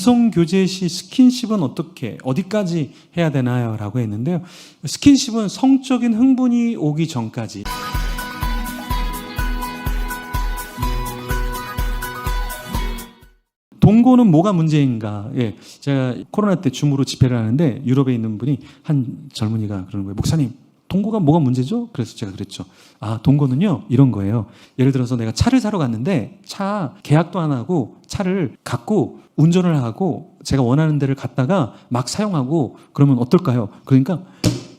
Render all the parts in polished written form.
이성 교제 시 스킨십은 어떻게, 어디까지 해야 되나요? 라고 했는데요. 스킨십은 성적인 흥분이 오기 전까지. 동거는 뭐가 문제인가? 예, 제가 코로나 때 줌으로 집회를 하는데 유럽에 있는 분이 한 젊은이가 그러는 거예요. 목사님, 동거가 뭐가 문제죠? 그래서 제가 그랬죠. 아, 동거는요 이런 거예요. 예를 들어서 내가 차를 사러 갔는데 차 계약도 안 하고 차를 갖고 운전을 하고 제가 원하는 데를 갔다가 막 사용하고 그러면 어떨까요? 그러니까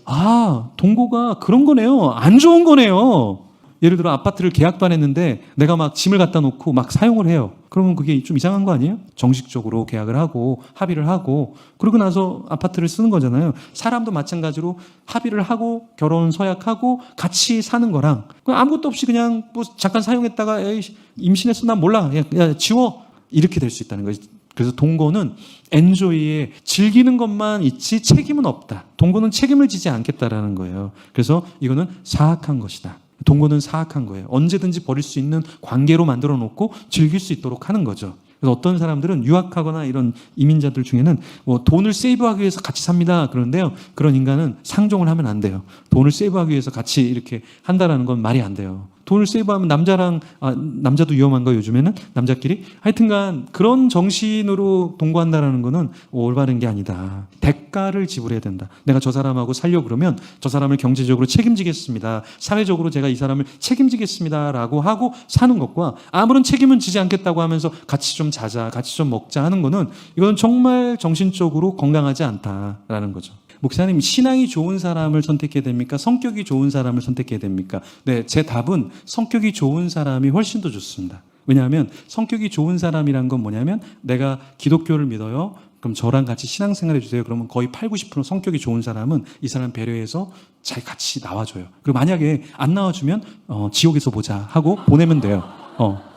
아, 동거가 그런 거네요. 안 좋은 거네요. 예를 들어 아파트를 계약도 안 했는데 내가 막 짐을 갖다 놓고 막 사용을 해요. 그러면 그게 좀 이상한 거 아니에요? 정식적으로 계약을 하고 합의를 하고 그러고 나서 아파트를 쓰는 거잖아요. 사람도 마찬가지로 합의를 하고 결혼 서약하고 같이 사는 거랑 아무것도 없이 그냥 뭐 잠깐 사용했다가 에이, 임신했어 난 몰라 야 지워 이렇게 될 수 있다는 거예요. 그래서 동거는 엔조이에 즐기는 것만 있지 책임은 없다. 동거는 책임을 지지 않겠다라는 거예요. 그래서 이거는 사악한 것이다. 동거는 사악한 거예요. 언제든지 버릴 수 있는 관계로 만들어 놓고 즐길 수 있도록 하는 거죠. 그래서 어떤 사람들은 유학하거나 이런 이민자들 중에는 뭐 돈을 세이브하기 위해서 같이 삽니다. 그런데요. 그런 인간은 상종을 하면 안 돼요. 돈을 세이브하기 위해서 같이 이렇게 한다라는 건 말이 안 돼요. 돈을 세이브하면 남자도 위험한가 요즘에는 남자끼리 하여튼간 그런 정신으로 동거한다라는 거는 올바른 게 아니다. 대가를 지불해야 된다. 내가 저 사람하고 살려고 그러면 저 사람을 경제적으로 책임지겠습니다. 사회적으로 제가 이 사람을 책임지겠습니다라고 하고 사는 것과 아무런 책임은 지지 않겠다고 하면서 같이 좀 자자, 같이 좀 먹자 하는 거는 이건 정말 정신적으로 건강하지 않다라는 거죠. 목사님, 신앙이 좋은 사람을 선택해야 됩니까? 성격이 좋은 사람을 선택해야 됩니까? 네, 제 답은 성격이 좋은 사람이 훨씬 더 좋습니다. 왜냐하면 성격이 좋은 사람이란 건 뭐냐면 내가 기독교를 믿어요. 그럼 저랑 같이 신앙생활 해주세요. 그러면 거의 80~90% 성격이 좋은 사람은 이 사람 배려해서 자기 같이 나와줘요. 그리고 만약에 안 나와주면 지옥에서 보자 하고 보내면 돼요.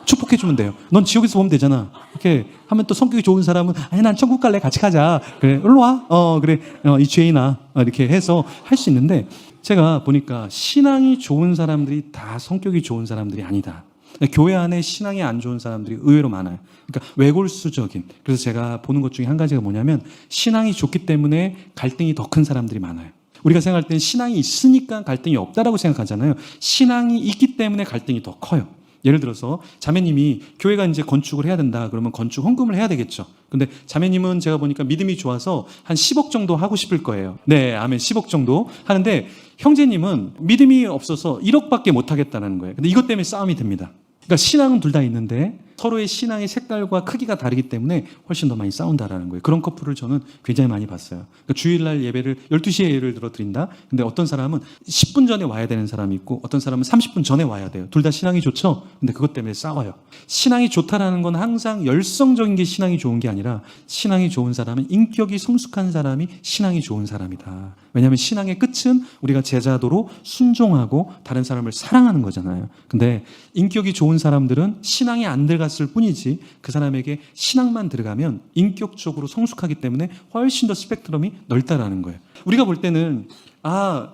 축복해주면 돼요. 넌 지옥에서 보면 되잖아. 이렇게 하면 또 성격이 좋은 사람은 아니 난 천국 갈래 같이 가자. 그래 일로 와. 그래 이 죄인아 이렇게 해서 할 수 있는데 제가 보니까 신앙이 좋은 사람들이 다 성격이 좋은 사람들이 아니다. 교회 안에 신앙이 안 좋은 사람들이 의외로 많아요. 그러니까 외골수적인. 그래서 제가 보는 것 중에 한 가지가 뭐냐면 신앙이 좋기 때문에 갈등이 더 큰 사람들이 많아요. 우리가 생각할 때는 신앙이 있으니까 갈등이 없다라고 생각하잖아요. 신앙이 있기 때문에 갈등이 더 커요. 예를 들어서 자매님이 교회가 이제 건축을 해야 된다. 그러면 건축 헌금을 해야 되겠죠. 근데 자매님은 제가 보니까 믿음이 좋아서 한 10억 정도 하고 싶을 거예요. 네, 아멘. 10억 정도 하는데 형제님은 믿음이 없어서 1억밖에 못 하겠다는 거예요. 근데 이것 때문에 싸움이 됩니다. 그러니까 신앙은 둘 다 있는데 서로의 신앙의 색깔과 크기가 다르기 때문에 훨씬 더 많이 싸운다라는 거예요. 그런 커플을 저는 굉장히 많이 봤어요. 그러니까 주일날 예배를 12시에 예를 들어 드린다. 근데 어떤 사람은 10분 전에 와야 되는 사람이 있고 어떤 사람은 30분 전에 와야 돼요. 둘 다 신앙이 좋죠? 근데 그것 때문에 싸워요. 신앙이 좋다라는 건 항상 열성적인 게 신앙이 좋은 게 아니라 신앙이 좋은 사람은 인격이 성숙한 사람이 신앙이 좋은 사람이다. 왜냐하면 신앙의 끝은 우리가 제자도로 순종하고 다른 사람을 사랑하는 거잖아요. 근데 인격이 좋은 사람들은 신앙이 안 들어갔을 뿐이지 그 사람에게 신앙만 들어가면 인격적으로 성숙하기 때문에 훨씬 더 스펙트럼이 넓다라는 거예요. 우리가 볼 때는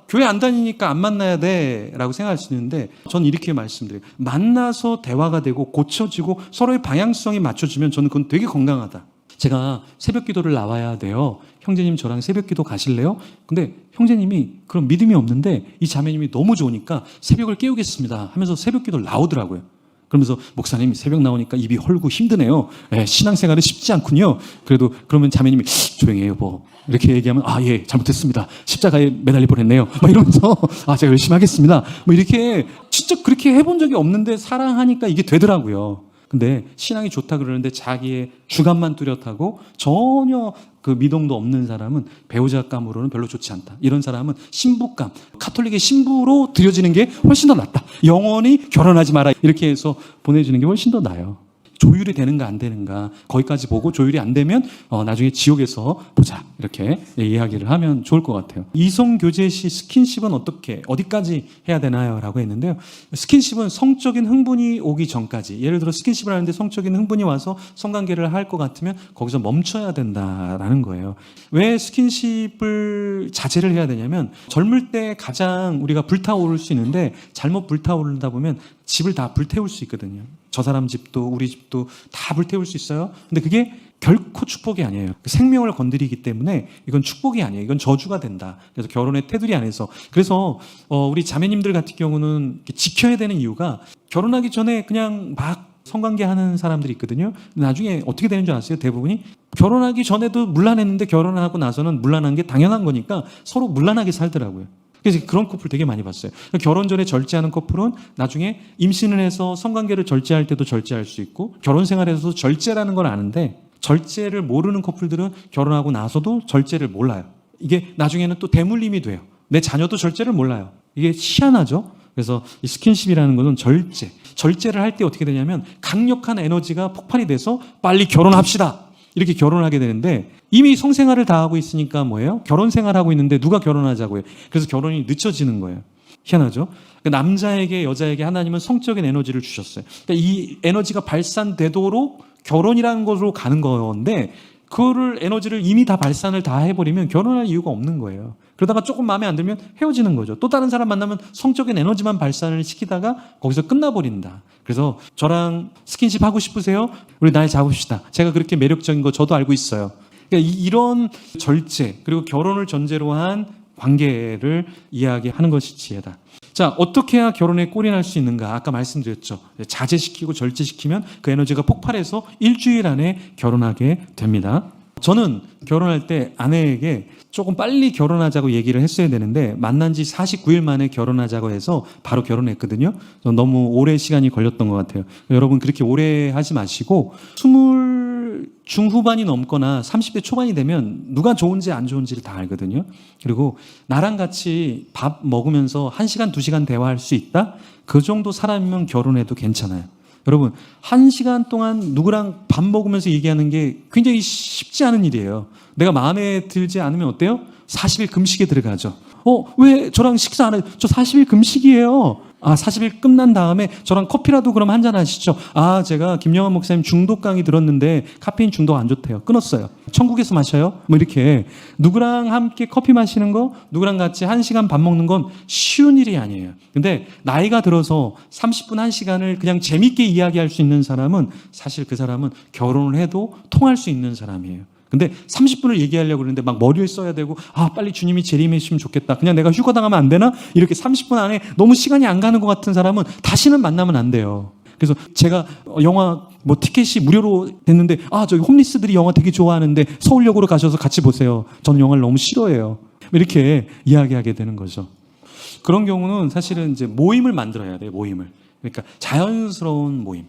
교회 안 다니니까 안 만나야 돼 라고 생각할 수 있는데 저는 이렇게 말씀드려요. 만나서 대화가 되고 고쳐지고 서로의 방향성이 맞춰지면 저는 그건 되게 건강하다. 제가 새벽 기도를 나와야 돼요. 형제님 저랑 새벽 기도 가실래요? 근데 형제님이 그럼 믿음이 없는데 이 자매님이 너무 좋으니까 새벽을 깨우겠습니다 하면서 새벽 기도를 나오더라고요. 그러면서 목사님 새벽 나오니까 입이 헐고 힘드네요. 신앙생활은 쉽지 않군요. 그래도 그러면 자매님이 조용히 해요 여보. 이렇게 얘기하면 예 잘못했습니다. 십자가에 매달릴 뻔했네요. 막 이러면서 제가 열심히 하겠습니다. 뭐 이렇게 진짜 그렇게 해본 적이 없는데 사랑하니까 이게 되더라고요. 근데 신앙이 좋다 그러는데 자기의 주관만 뚜렷하고 전혀 그 미동도 없는 사람은 배우자감으로는 별로 좋지 않다. 이런 사람은 신부감, 카톨릭의 신부로 들여지는 게 훨씬 더 낫다. 영원히 결혼하지 마라. 이렇게 해서 보내주는 게 훨씬 더 나아요. 조율이 되는가 안 되는가 거기까지 보고 조율이 안 되면 나중에 지옥에서 보자 이렇게 이야기를 하면 좋을 것 같아요. 이성 교제 시 스킨십은 어떻게 어디까지 해야 되나요? 라고 했는데요. 스킨십은 성적인 흥분이 오기 전까지 예를 들어 스킨십을 하는데 성적인 흥분이 와서 성관계를 할 것 같으면 거기서 멈춰야 된다라는 거예요. 왜 스킨십을 자제를 해야 되냐면 젊을 때 가장 우리가 불타오를 수 있는데 잘못 불타오르다 보면 집을 다 불태울 수 있거든요. 저 사람 집도 우리 집도 다 불태울 수 있어요. 근데 그게 결코 축복이 아니에요. 생명을 건드리기 때문에 이건 축복이 아니에요. 이건 저주가 된다. 그래서 결혼의 테두리 안에서. 그래서 우리 자매님들 같은 경우는 지켜야 되는 이유가 결혼하기 전에 그냥 막 성관계하는 사람들이 있거든요. 나중에 어떻게 되는 줄 아세요? 대부분이 결혼하기 전에도 문란했는데 결혼하고 나서는 문란한 게 당연한 거니까 서로 문란하게 살더라고요. 그래서 그런 커플 되게 많이 봤어요. 결혼 전에 절제하는 커플은 나중에 임신을 해서 성관계를 절제할 때도 절제할 수 있고 결혼 생활에서도 절제라는 걸 아는데 절제를 모르는 커플들은 결혼하고 나서도 절제를 몰라요. 이게 나중에는 또 대물림이 돼요. 내 자녀도 절제를 몰라요. 이게 희한하죠? 그래서 이 스킨십이라는 것은 절제를 할 때 어떻게 되냐면 강력한 에너지가 폭발이 돼서 빨리 결혼합시다. 이렇게 결혼하게 되는데 이미 성생활을 다 하고 있으니까 뭐예요? 결혼 생활하고 있는데 누가 결혼하자고요? 그래서 결혼이 늦춰지는 거예요. 희한하죠? 그러니까 남자에게 여자에게 하나님은 성적인 에너지를 주셨어요. 그러니까 이 에너지가 발산되도록 결혼이라는 것으로 가는 건데 그거를 에너지를 이미 다 발산을 다 해버리면 결혼할 이유가 없는 거예요. 그러다가 조금 마음에 안 들면 헤어지는 거죠. 또 다른 사람 만나면 성적인 에너지만 발산을 시키다가 거기서 끝나버린다. 그래서 저랑 스킨십 하고 싶으세요? 우리 날 잡읍시다. 제가 그렇게 매력적인 거 저도 알고 있어요. 그러니까 이런 절제 그리고 결혼을 전제로 한 관계를 이야기하는 것이 지혜다. 자, 어떻게 해야 결혼에 꼴이 날 수 있는가? 아까 말씀드렸죠. 자제시키고 절제시키면 그 에너지가 폭발해서 일주일 안에 결혼하게 됩니다. 저는 결혼할 때 아내에게 조금 빨리 결혼하자고 얘기를 했어야 되는데 만난 지 49일 만에 결혼하자고 해서 바로 결혼했거든요. 너무 오래 시간이 걸렸던 것 같아요. 여러분 그렇게 오래 하지 마시고 20 중후반이 넘거나 30대 초반이 되면 누가 좋은지 안 좋은지를 다 알거든요. 그리고 나랑 같이 밥 먹으면서 1시간, 2시간 대화할 수 있다? 그 정도 사람이면 결혼해도 괜찮아요. 여러분 1시간 동안 누구랑 밥 먹으면서 얘기하는 게 굉장히 쉽지 않은 일이에요. 내가 마음에 들지 않으면 어때요? 40일 금식에 들어가죠. 왜 저랑 식사 안 해요? 저 40일 금식이에요. 40일 끝난 다음에 저랑 커피라도 그럼 한잔 하시죠. 제가 김영환 목사님 중독 강의 들었는데 카페인 중독 안 좋대요. 끊었어요. 천국에서 마셔요? 뭐 이렇게 누구랑 함께 커피 마시는 거, 누구랑 같이 1시간 밥 먹는 건 쉬운 일이 아니에요. 근데 나이가 들어서 30분 1시간을 그냥 재밌게 이야기할 수 있는 사람은 사실 그 사람은 결혼을 해도 통할 수 있는 사람이에요. 근데 30분을 얘기하려고 그러는데 막 머리를 써야 되고 빨리 주님이 재림하시면 좋겠다. 그냥 내가 휴가 당하면 안 되나? 이렇게 30분 안에 너무 시간이 안 가는 것 같은 사람은 다시는 만나면 안 돼요. 그래서 제가 영화 티켓이 무료로 됐는데 저기 홈리스들이 영화 되게 좋아하는데 서울역으로 가셔서 같이 보세요. 저는 영화를 너무 싫어해요. 이렇게 이야기하게 되는 거죠. 그런 경우는 사실은 이제 모임을 만들어야 돼요. 모임을. 그러니까 자연스러운 모임.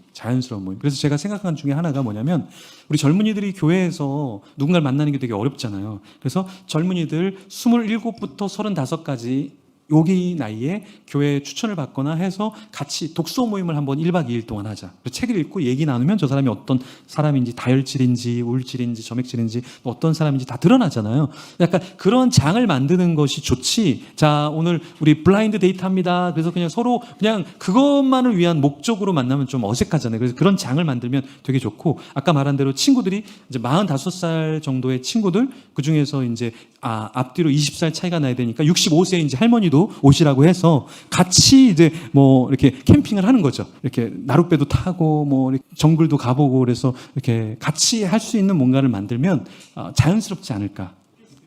그래서 제가 생각한 중에 하나가 뭐냐면 우리 젊은이들이 교회에서 누군가를 만나는 게 되게 어렵잖아요. 그래서 젊은이들 27부터 35까지 여기 나이에 교회 추천을 받거나 해서 같이 독서 모임을 한번 1박 2일 동안 하자. 책을 읽고 얘기 나누면 저 사람이 어떤 사람인지 다혈질인지 우울질인지 점액질인지 어떤 사람인지 다 드러나잖아요. 약간 그런 장을 만드는 것이 좋지. 자, 오늘 우리 블라인드 데이트 합니다. 그래서 그냥 서로 그냥 그것만을 위한 목적으로 만나면 좀 어색하잖아요. 그래서 그런 장을 만들면 되게 좋고 아까 말한 대로 친구들이 이제 45살 정도의 친구들 그중에서 이제 앞뒤로 20살 차이가 나야 되니까 65세 이제 할머니도 오시라고 해서 같이 이제 이렇게 캠핑을 하는 거죠. 이렇게 나룻배도 타고 정글도 가보고 그래서 이렇게 같이 할 수 있는 뭔가를 만들면 자연스럽지 않을까?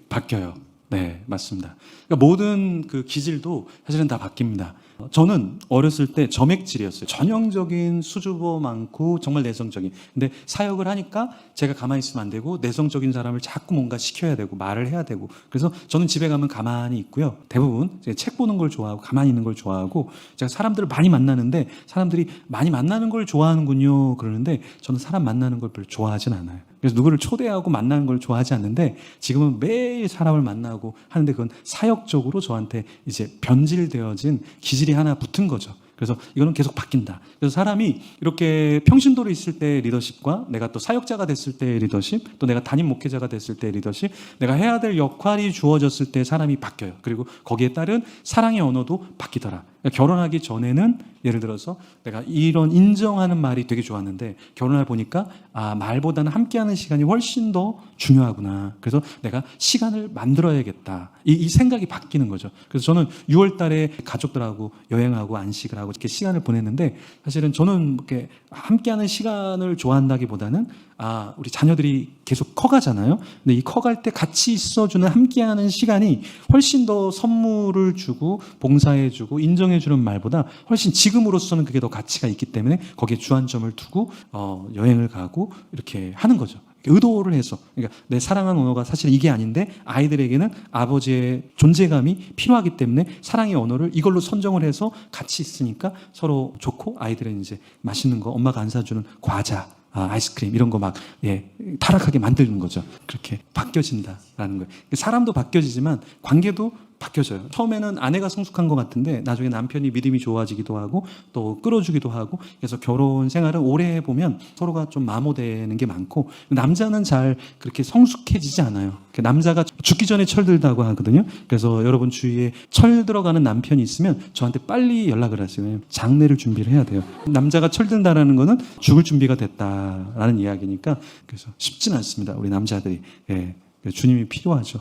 바뀌어요. 네, 맞습니다. 그러니까 모든 그 기질도 사실은 다 바뀝니다. 저는 어렸을 때 점액질이었어요. 전형적인 수줍어 많고 정말 내성적인. 근데 사역을 하니까 제가 가만히 있으면 안 되고 내성적인 사람을 자꾸 뭔가 시켜야 되고 말을 해야 되고. 그래서 저는 집에 가면 가만히 있고요. 대부분 제가 책 보는 걸 좋아하고 가만히 있는 걸 좋아하고 제가 사람들을 많이 만나는데 사람들이 많이 만나는 걸 좋아하는군요. 그러는데 저는 사람 만나는 걸 별로 좋아하진 않아요. 그래서 누구를 초대하고 만나는 걸 좋아하지 않는데 지금은 매일 사람을 만나고 하는데 그건 사역적으로 저한테 이제 변질되어진 기질이 하나 붙은 거죠. 그래서 이거는 계속 바뀐다. 그래서 사람이 이렇게 평신도로 있을 때의 리더십과 내가 또 사역자가 됐을 때의 리더십, 또 내가 담임 목회자가 됐을 때의 리더십, 내가 해야 될 역할이 주어졌을 때 사람이 바뀌어요. 그리고 거기에 따른 사랑의 언어도 바뀌더라. 그러니까 결혼하기 전에는 예를 들어서 내가 이런 인정하는 말이 되게 좋았는데 결혼을 보니까 말보다는 함께하는 시간이 훨씬 더 중요하구나. 그래서 내가 시간을 만들어야겠다. 이 생각이 바뀌는 거죠. 그래서 저는 6월 달에 가족들하고 여행하고 안식을 하고 이렇게 시간을 보냈는데 사실은 저는 이렇게 함께하는 시간을 좋아한다기보다는 우리 자녀들이 계속 커가잖아요. 근데 이 커갈 때 같이 있어주는 함께하는 시간이 훨씬 더 선물을 주고 봉사해주고 인정해주는 말보다 훨씬 지금으로서는 그게 더 가치가 있기 때문에 거기에 주안점을 두고 여행을 가고 이렇게 하는 거죠. 의도를 해서. 그러니까 내 사랑하는 언어가 사실 이게 아닌데 아이들에게는 아버지의 존재감이 필요하기 때문에 사랑의 언어를 이걸로 선정을 해서 같이 있으니까 서로 좋고, 아이들은 이제 맛있는 거, 엄마가 안 사주는 과자, 아이스크림 이런 거 막 타락하게 만드는 거죠. 그렇게 바뀌어진다라는 거예요. 사람도 바뀌어지지만 관계도 바뀌어져요. 처음에는 아내가 성숙한 것 같은데 나중에 남편이 믿음이 좋아지기도 하고 또 끌어주기도 하고, 그래서 결혼 생활을 오래 해보면 서로가 좀 마모되는 게 많고, 남자는 잘 그렇게 성숙해지지 않아요. 남자가 죽기 전에 철들다고 하거든요. 그래서 여러분 주위에 철 들어가는 남편이 있으면 저한테 빨리 연락을 하세요. 왜냐면 장례를 준비를 해야 돼요. 남자가 철든다라는 거는 죽을 준비가 됐다라는 이야기니까, 그래서 쉽진 않습니다. 우리 남자들이. 주님이 필요하죠.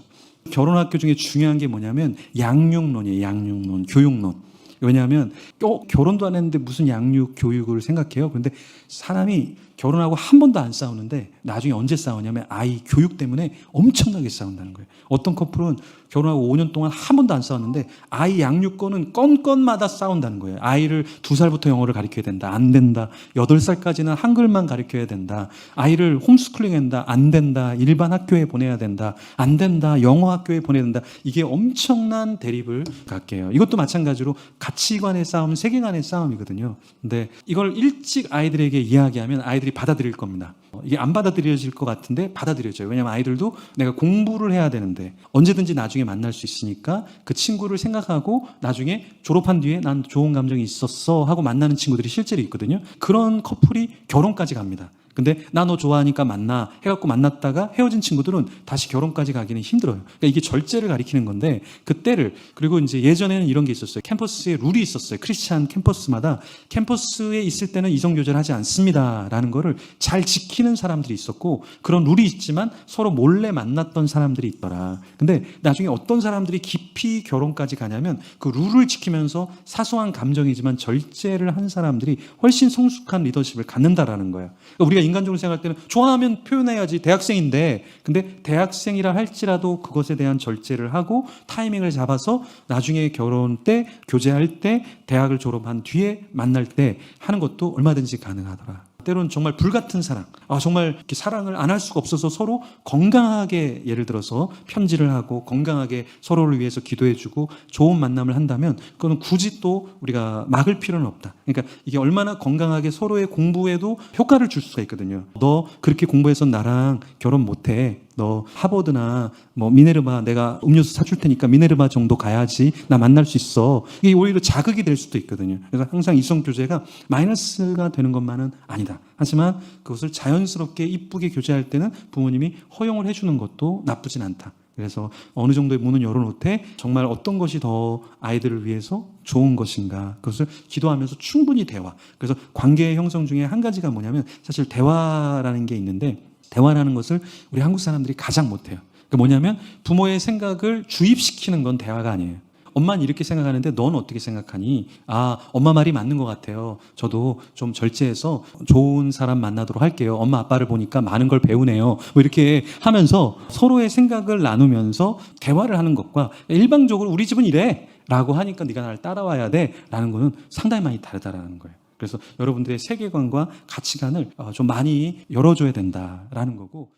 결혼학교 중에 중요한 게 뭐냐면 양육론이에요. 양육론, 교육론. 왜냐하면 결혼도 안 했는데 무슨 양육, 교육을 생각해요. 그런데 사람이 결혼하고 한 번도 안 싸우는데 나중에 언제 싸우냐면 아이 교육 때문에 엄청나게 싸운다는 거예요. 어떤 커플은 결혼하고 5년 동안 한 번도 안 싸웠는데 아이 양육권은 건건마다 싸운다는 거예요. 아이를 2살부터 영어를 가르쳐야 된다. 안 된다. 8살까지는 한글만 가르쳐야 된다. 아이를 홈스쿨링 한다. 안 된다. 일반 학교에 보내야 된다. 안 된다. 영어 학교에 보내야 된다. 이게 엄청난 대립을 갖게 해요. 이것도 마찬가지로 가치관의 싸움, 세계관의 싸움이거든요. 근데 이걸 일찍 아이들에게 이야기하면 아이들이 받아들일 겁니다. 이게 안 받아들여질 것 같은데 받아들여져요. 왜냐하면 아이들도 내가 공부를 해야 되는데 언제든지 나중에 만날 수 있으니까 그 친구를 생각하고 나중에 졸업한 뒤에 난 좋은 감정이 있었어 하고 만나는 친구들이 실제로 있거든요. 그런 커플이 결혼까지 갑니다. 근데 나 너 좋아하니까 만나 해갖고 만났다가 헤어진 친구들은 다시 결혼까지 가기는 힘들어요. 그러니까 이게 절제를 가리키는 건데, 그때를, 그리고 이제 예전에는 이런 게 있었어요. 캠퍼스에 룰이 있었어요. 크리스찬 캠퍼스마다 캠퍼스에 있을 때는 이성교제를 하지 않습니다라는 거를 잘 지키는 사람들이 있었고, 그런 룰이 있지만 서로 몰래 만났던 사람들이 있더라. 근데 나중에 어떤 사람들이 깊이 결혼까지 가냐면 그 룰을 지키면서 사소한 감정이지만 절제를 한 사람들이 훨씬 성숙한 리더십을 갖는다라는 거예요. 그러니까 우리가 인간적으로 생각할 때는 좋아하면 표현해야지, 대학생인데. 근데 대학생이라 할지라도 그것에 대한 절제를 하고 타이밍을 잡아서 나중에 결혼 때, 교제할 때, 대학을 졸업한 뒤에 만날 때 하는 것도 얼마든지 가능하더라. 때로는 정말 불같은 사랑, 정말 이렇게 사랑을 안 할 수가 없어서 서로 건강하게, 예를 들어서 편지를 하고 건강하게 서로를 위해서 기도해주고 좋은 만남을 한다면 그거는 굳이 또 우리가 막을 필요는 없다. 그러니까 이게 얼마나 건강하게 서로의 공부에도 효과를 줄 수가 있거든요. 너 그렇게 공부해서 나랑 결혼 못해. 너 하버드나 미네르바 내가 음료수 사줄 테니까 미네르바 정도 가야지 나 만날 수 있어. 이게 오히려 자극이 될 수도 있거든요. 그래서 항상 이성교제가 마이너스가 되는 것만은 아니다. 하지만 그것을 자연스럽게 이쁘게 교제할 때는 부모님이 허용을 해주는 것도 나쁘진 않다. 그래서 어느 정도의 문은 열어놓되 정말 어떤 것이 더 아이들을 위해서 좋은 것인가, 그것을 기도하면서 충분히 대화. 그래서 관계의 형성 중에 한 가지가 뭐냐면 사실 대화라는 게 있는데, 대화라는 것을 우리 한국 사람들이 가장 못해요. 그러니까 뭐냐면 부모의 생각을 주입시키는 건 대화가 아니에요. 엄마는 이렇게 생각하는데 넌 어떻게 생각하니? 엄마 말이 맞는 것 같아요. 저도 좀 절제해서 좋은 사람 만나도록 할게요. 엄마 아빠를 보니까 많은 걸 배우네요. 이렇게 하면서 서로의 생각을 나누면서 대화를 하는 것과 일방적으로 우리 집은 이래 라고 하니까 네가 나를 따라와야 돼 라는 거는 상당히 많이 다르다라는 거예요. 그래서 여러분들의 세계관과 가치관을 좀 많이 열어줘야 된다라는 거고,